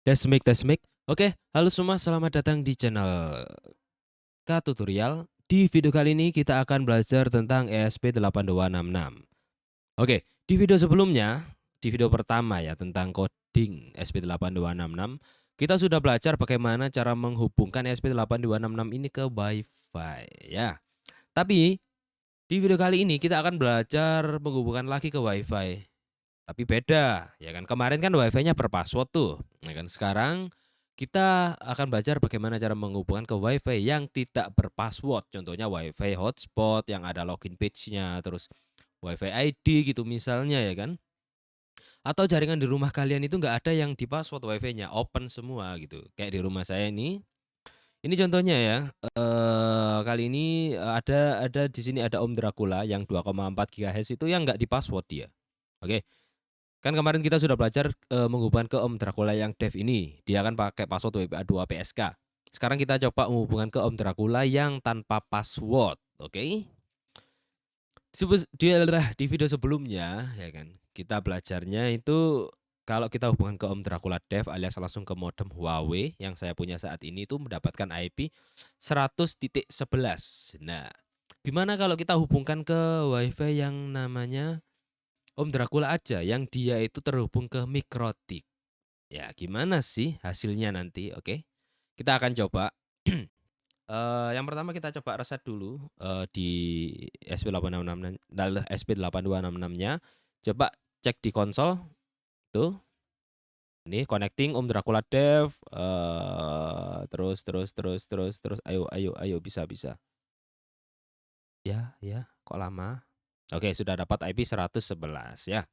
Tes mic, tes mic. Oke, halo semua, selamat datang di channel K Tutorial. Di video kali ini kita akan belajar tentang ESP8266. Oke, di video sebelumnya, di video pertama ya tentang coding ESP8266, kita sudah belajar bagaimana cara menghubungkan ESP8266 ini ke WiFi ya. Tapi di video kali ini kita akan belajar menghubungkan lagi ke WiFi. Tapi beda, ya kan. Kemarin kan WiFi-nya berpassword tuh, ya kan. Sekarang kita akan belajar bagaimana cara menghubungkan ke WiFi yang tidak berpassword. Contohnya WiFi hotspot yang ada login page-nya, terus WiFi ID gitu misalnya ya kan. Atau jaringan di rumah kalian itu nggak ada yang di password WiFi-nya, open semua gitu. Kayak di rumah saya ini contohnya ya. Kali ini ada di sini ada Om Dracula yang 2,4 GHz itu yang nggak di password dia. Oke. Kan kemarin kita sudah belajar, menghubungkan ke Om Dracula yang dev ini, dia kan pakai password WPA2 PSK. Sekarang kita coba menghubungkan ke Om Dracula yang tanpa password, oke? Di video sebelumnya ya kan, kita belajarnya itu kalau kita hubungan ke Om Dracula dev alias langsung ke modem Huawei yang saya punya saat ini itu mendapatkan IP 100.11. Nah, gimana kalau kita hubungkan ke WiFi yang namanya Om Dracula aja yang dia itu terhubung ke Mikrotik. Ya, gimana sih hasilnya nanti? Oke. Kita akan coba. Yang pertama kita coba reset dulu, di SP8266-nya. Coba cek di konsol, tuh. Ini connecting Om Dracula dev, terus, ayo ayo ayo, bisa. Ya, kok lama? Oke, sudah dapat IP 111 ya.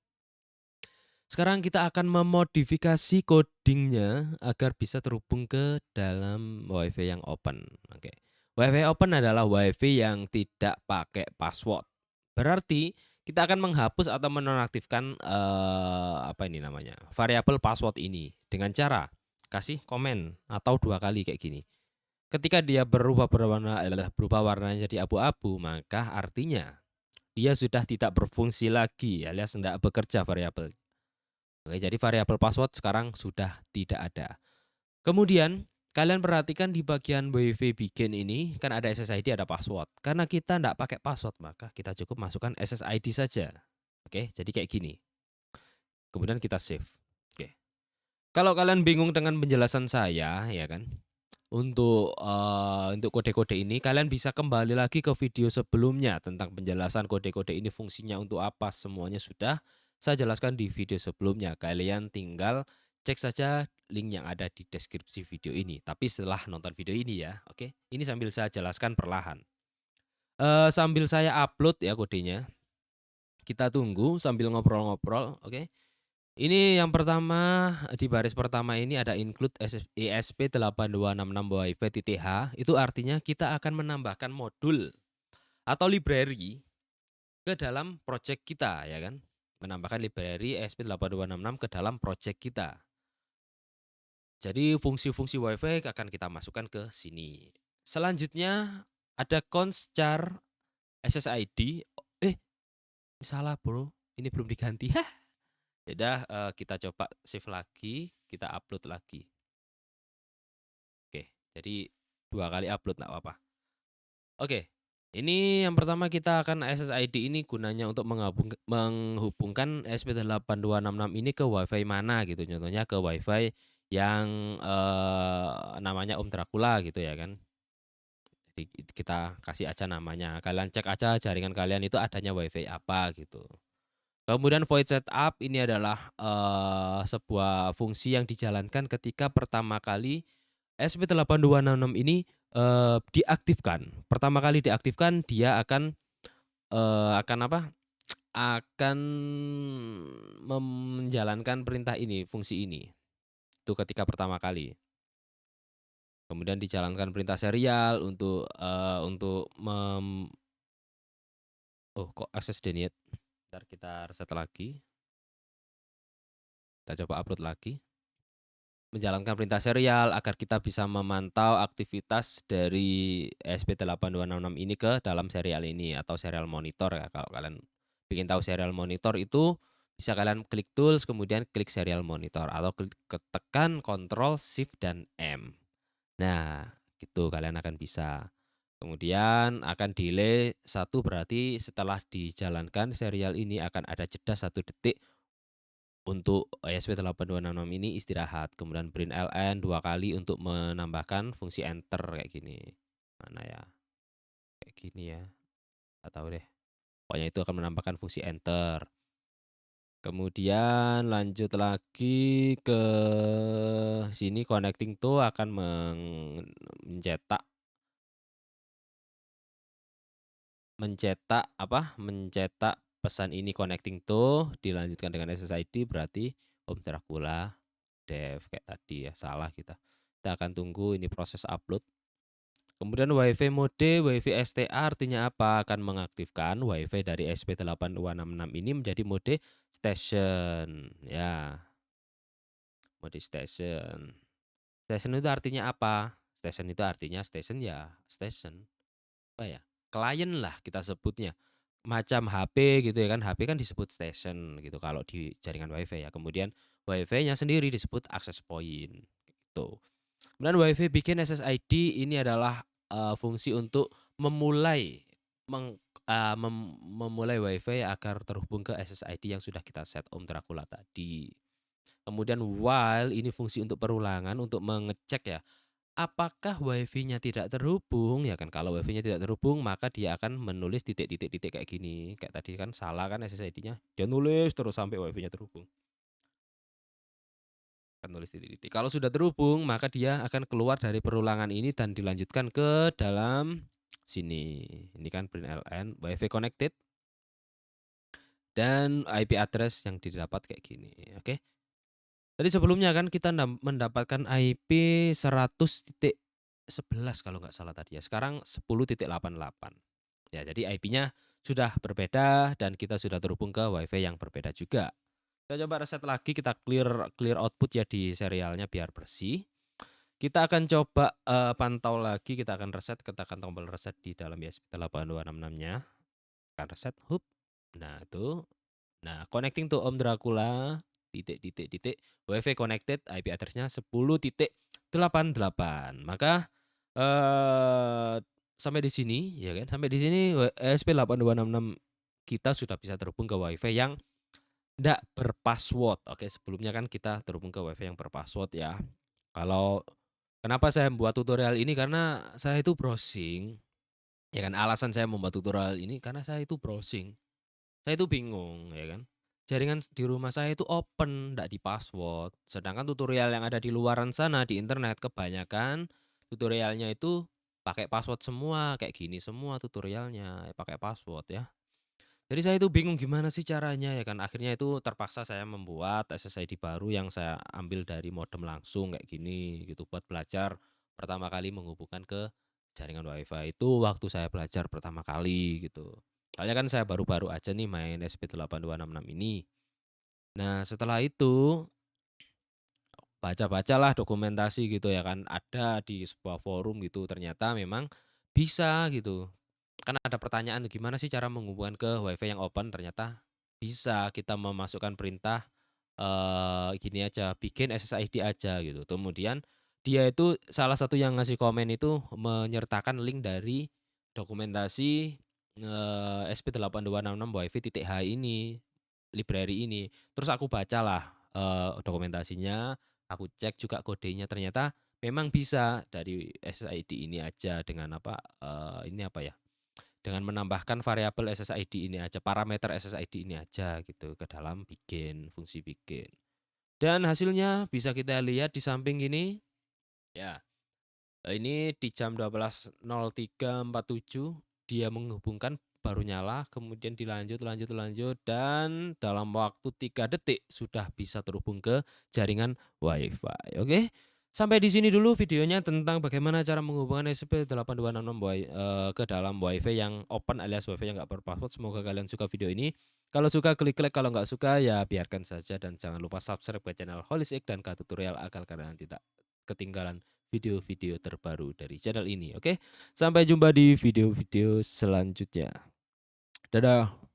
Sekarang kita akan memodifikasi codingnya agar bisa terhubung ke dalam WiFi yang open. Oke. WiFi open adalah WiFi yang tidak pakai password. Berarti kita akan menghapus atau menonaktifkan apa ini namanya? Variabel password ini dengan cara kasih komen atau 2 kali kayak gini. Ketika dia berubah warnanya jadi abu-abu, maka artinya dia sudah tidak berfungsi lagi alias tidak bekerja variabel. Oke, jadi variabel password sekarang sudah tidak ada. Kemudian kalian perhatikan di bagian WiFi begin ini kan ada SSID, ada password. Karena kita tidak pakai password, maka kita cukup masukkan SSID saja. Oke, jadi kayak gini. Kemudian kita save. Oke. Kalau kalian bingung dengan penjelasan saya, ya kan, untuk kode-kode ini kalian bisa kembali lagi ke video sebelumnya tentang penjelasan kode-kode ini fungsinya untuk apa, semuanya sudah saya jelaskan di video sebelumnya. Kalian tinggal cek saja link yang ada di deskripsi video ini. Tapi setelah nonton video ini ya, oke. Ini sambil saya jelaskan perlahan. Sambil saya upload ya kodenya. Kita tunggu sambil ngobrol-ngobrol, oke. Ini yang pertama, di baris pertama ini ada include ESP8266 WiFi TTH, itu artinya kita akan menambahkan modul atau library ke dalam project kita ya kan. Menambahkan library ESP8266 ke dalam project kita. Jadi fungsi-fungsi WiFi akan kita masukkan ke sini. Selanjutnya ada cons char SSID. Salah bro, ini belum diganti. Yaudah, kita coba save lagi, kita upload lagi. Oke, jadi 2 kali upload nggak apa-apa. Oke, ini yang pertama kita akan SSID ini gunanya untuk menghubungkan SP8266 ini ke WiFi mana gitu. Contohnya ke WiFi yang namanya Om Dracula gitu ya kan. Jadi kita kasih aja namanya. Kalian cek aja jaringan kalian itu adanya WiFi apa gitu. Kemudian void setup ini adalah sebuah fungsi yang dijalankan ketika pertama kali SP8266 ini diaktifkan. Pertama kali diaktifkan dia akan apa? Akan menjalankan perintah ini, fungsi ini. Itu ketika pertama kali. Kemudian dijalankan perintah serial untuk oh kok access denied. Ntar kita reset lagi. Kita coba upload lagi. Menjalankan perintah serial agar kita bisa memantau aktivitas dari SP8266 ini ke dalam serial ini atau serial monitor ya. Kalau kalian bikin tahu serial monitor itu Bisa kalian klik tools, kemudian klik serial monitor atau tekan Ctrl Shift dan M. Nah, gitu kalian akan bisa. Kemudian akan delay 1, berarti setelah dijalankan serial ini akan ada jeda 1 detik untuk ESP8266 ini istirahat. Kemudian print ln 2 kali untuk menambahkan fungsi enter kayak gini. Mana ya? Kayak gini ya. Nggak tahu deh. Pokoknya itu akan menambahkan fungsi enter. Kemudian lanjut lagi ke sini, connecting to akan mencetak mencetak pesan ini connecting to, dilanjutkan dengan SSID, berarti Om Dracula dev kayak tadi ya, salah kita. Kita akan tunggu ini proses upload. Kemudian WiFi mode, WiFi STA artinya apa? Akan mengaktifkan WiFi dari ESP8266 ini menjadi mode station ya. Mode station. Station itu artinya apa? Station itu artinya station ya, station. Apa ya? Klien lah kita sebutnya. Macam HP gitu ya kan. HP kan disebut station gitu kalau di jaringan WiFi ya. Kemudian WiFi-nya sendiri disebut access point gitu. Kemudian WiFi bikin SSID ini adalah fungsi untuk memulai memulai WiFi agar terhubung ke SSID yang sudah kita set Om Dracula tadi. Kemudian while ini fungsi untuk perulangan untuk mengecek ya, apakah WiFi-nya tidak terhubung ya kan. Kalau WiFi-nya tidak terhubung maka dia akan menulis titik-titik-titik kayak gini. Kayak tadi kan salah kan SSID-nya. Dia nulis terus sampai WiFi-nya terhubung. Nulis titik-titik. Kalau sudah terhubung, maka dia akan keluar dari perulangan ini dan dilanjutkan ke dalam sini. Ini kan print ln WiFi connected dan IP address yang didapat kayak gini. Oke. Tadi sebelumnya kan kita mendapatkan IP 100.11 kalau nggak salah tadi ya. Sekarang 10.88. Ya, jadi IP-nya sudah berbeda dan kita sudah terhubung ke WiFi yang berbeda juga. Kita coba reset lagi, kita clear output ya di serialnya biar bersih. Kita akan coba pantau lagi, kita akan reset, tekan tombol reset di dalam ESP8266-nya. Akan reset, hup. Nah, itu. Nah, connecting to Om Dracula, titik. WiFi connected, IP address-nya 10.88. Maka sampai di sini ya kan, sampai di sini ESP8266 kita sudah bisa terhubung ke WiFi yang ndak berpassword. Oke, sebelumnya kan kita terhubung ke WiFi yang berpassword ya. Kalau kenapa saya membuat tutorial ini, karena saya itu browsing. Ya kan, alasan saya membuat tutorial ini karena saya itu browsing. Saya itu bingung ya kan. Jaringan di rumah saya itu open, ndak di password. Sedangkan tutorial yang ada di luaran sana di internet kebanyakan tutorialnya itu pakai password semua, kayak gini semua tutorialnya, pakai password ya. Jadi saya itu bingung gimana sih caranya ya kan. Akhirnya itu terpaksa saya membuat SSID baru yang saya ambil dari modem langsung kayak gini gitu buat belajar pertama kali menghubungkan ke jaringan WiFi itu waktu saya belajar pertama kali gitu. Soalnya kan saya baru-baru aja nih main SP8266 ini. Nah, setelah itu baca-bacalah dokumentasi gitu ya kan, ada di sebuah forum gitu, ternyata memang bisa gitu. Kan ada pertanyaan gimana sih cara menghubungkan ke WiFi yang open, ternyata bisa kita memasukkan perintah gini aja, bikin SSID aja gitu. Kemudian dia itu salah satu yang ngasih komen itu menyertakan link dari dokumentasi SP8266 WiFi.H ini, library ini. Terus aku bacalah dokumentasinya, aku cek juga kodenya, ternyata memang bisa dari SSID ini aja dengan ini apa ya? Dengan menambahkan variabel SSID ini aja, parameter SSID ini aja gitu ke dalam bikin, fungsi bikin. Dan hasilnya bisa kita lihat di samping ini. Ya, ini di jam 12.03.47 dia menghubungkan baru nyala, kemudian lanjut dan dalam waktu 3 detik sudah bisa terhubung ke jaringan WiFi. Oke. Sampai di sini dulu videonya tentang bagaimana cara menghubungkan ESP8266 ke dalam WiFi yang open alias WiFi yang nggak berpassword. Semoga kalian suka video ini. Kalau suka klik like, kalau nggak suka ya biarkan saja, dan jangan lupa subscribe ke channel Holistic dan K Tutorial agar kalian tidak ketinggalan video-video terbaru dari channel ini. Oke, sampai jumpa di video-video selanjutnya. Dadah.